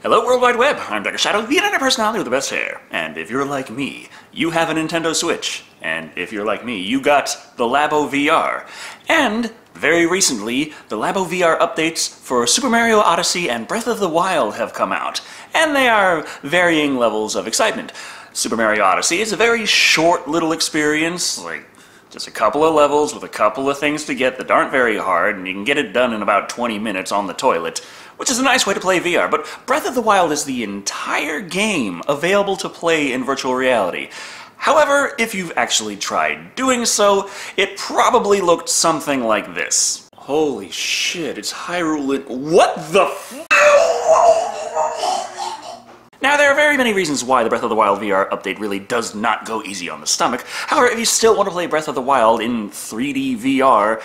Hello World Wide Web, I'm Dr. Shado, the internet personality with the best hair. And if you're like me, you have a Nintendo Switch. And if you're like me, you got the Labo VR. And very recently, the Labo VR updates for Super Mario Odyssey and Breath of the Wild have come out. And they are varying levels of excitement. Super Mario Odyssey is a very short little experience, like just a couple of levels with a couple of things to get that aren't very hard, and you can get it done in about 20 minutes on the toilet, which is a nice way to play VR. But Breath of the Wild is the entire game available to play in virtual reality. However, if you've actually tried doing so, it probably looked something like this. Holy shit, it's Hyrule. What the f- Now, there are very many reasons why the Breath of the Wild VR update really does not go easy on the stomach. However, if you still want to play Breath of the Wild in 3D VR,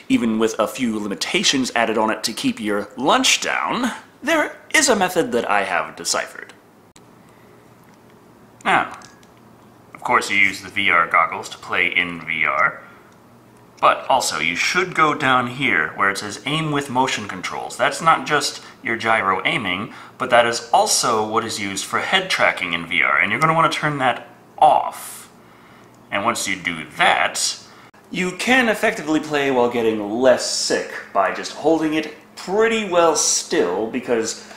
even with a few limitations added on it to keep your lunch down, there is a method that I have deciphered. Now, of course you use the VR goggles to play in VR, but also you should go down here where it says aim with motion controls. That's not just your gyro aiming, but that is also what is used for head tracking in VR, and you're going to want to turn that off. And once you do that, you can effectively play while getting less sick by just holding it pretty well still, because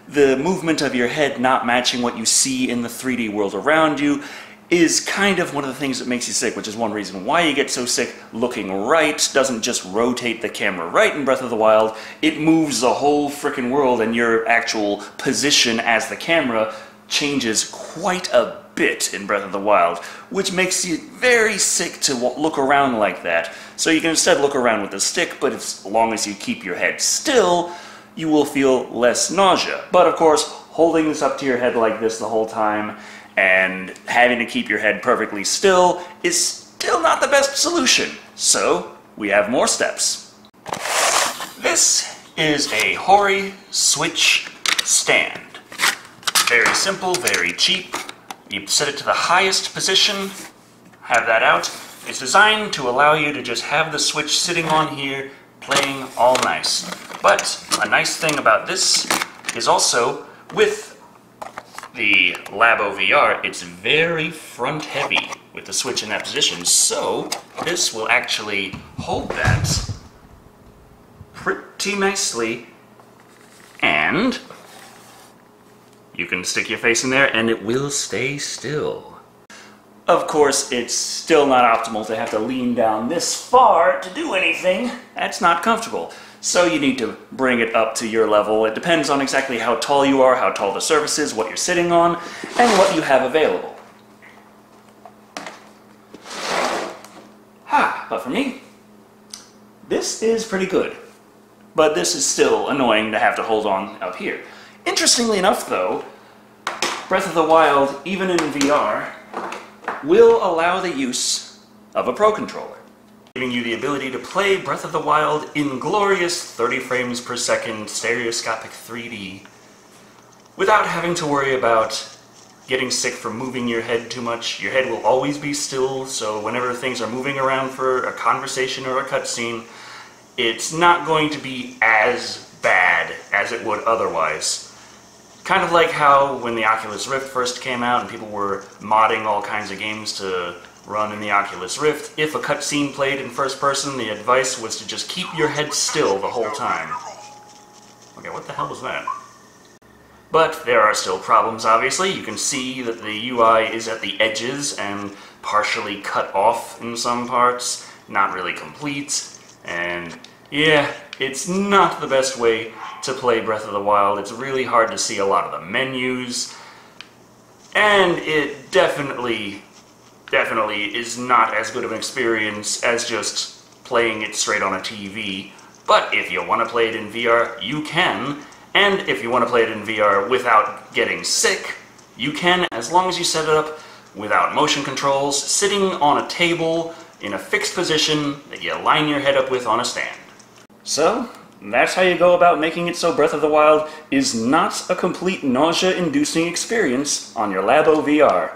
the movement of your head not matching what you see in the 3D world around you is kind of one of the things that makes you sick, which is one reason why you get so sick. Looking right doesn't just rotate the camera right in Breath of the Wild, it moves the whole frickin' world, and your actual position as the camera changes quite a bit in Breath of the Wild, which makes you very sick to look around like that. So you can instead look around with the stick, but as long as you keep your head still, you will feel less nausea. But of course, holding this up to your head like this the whole time, and having to keep your head perfectly still is still not the best solution. So, we have more steps. This is a Hori Switch stand. Very simple, very cheap. You set it to the highest position, have that out. It's designed to allow you to just have the Switch sitting on here, playing all nice. But a nice thing about this is also with the Labo VR, it's very front heavy with the Switch in that position, so this will actually hold that pretty nicely, and you can stick your face in there and it will stay still. Of course, it's still not optimal to have to lean down this far to do anything. That's not comfortable. So you need to bring it up to your level. It depends on exactly how tall you are, how tall the surface is, what you're sitting on, and what you have available. But for me, this is pretty good. But this is still annoying to have to hold on up here. Interestingly enough though, Breath of the Wild, even in VR, will allow the use of a Pro Controller, giving you the ability to play Breath of the Wild in glorious 30 frames per second stereoscopic 3D without having to worry about getting sick from moving your head too much. Your head will always be still, so whenever things are moving around for a conversation or a cutscene, it's not going to be as bad as it would otherwise. Kind of like how when the Oculus Rift first came out and people were modding all kinds of games to run in the Oculus Rift, if a cutscene played in first person, the advice was to just keep your head still the whole time. Okay, what the hell was that? But there are still problems, obviously. You can see that the UI is at the edges and partially cut off in some parts, not really complete, and yeah, it's not the best way to play Breath of the Wild. It's really hard to see a lot of the menus, and it definitely is not as good of an experience as just playing it straight on a TV. But if you want to play it in VR, you can. And if you want to play it in VR without getting sick, you can, as long as you set it up without motion controls, sitting on a table in a fixed position that you line your head up with on a stand. So, that's how you go about making it so Breath of the Wild is not a complete nausea-inducing experience on your Labo VR.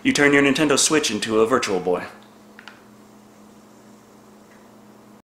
You turn your Nintendo Switch into a Virtual Boy.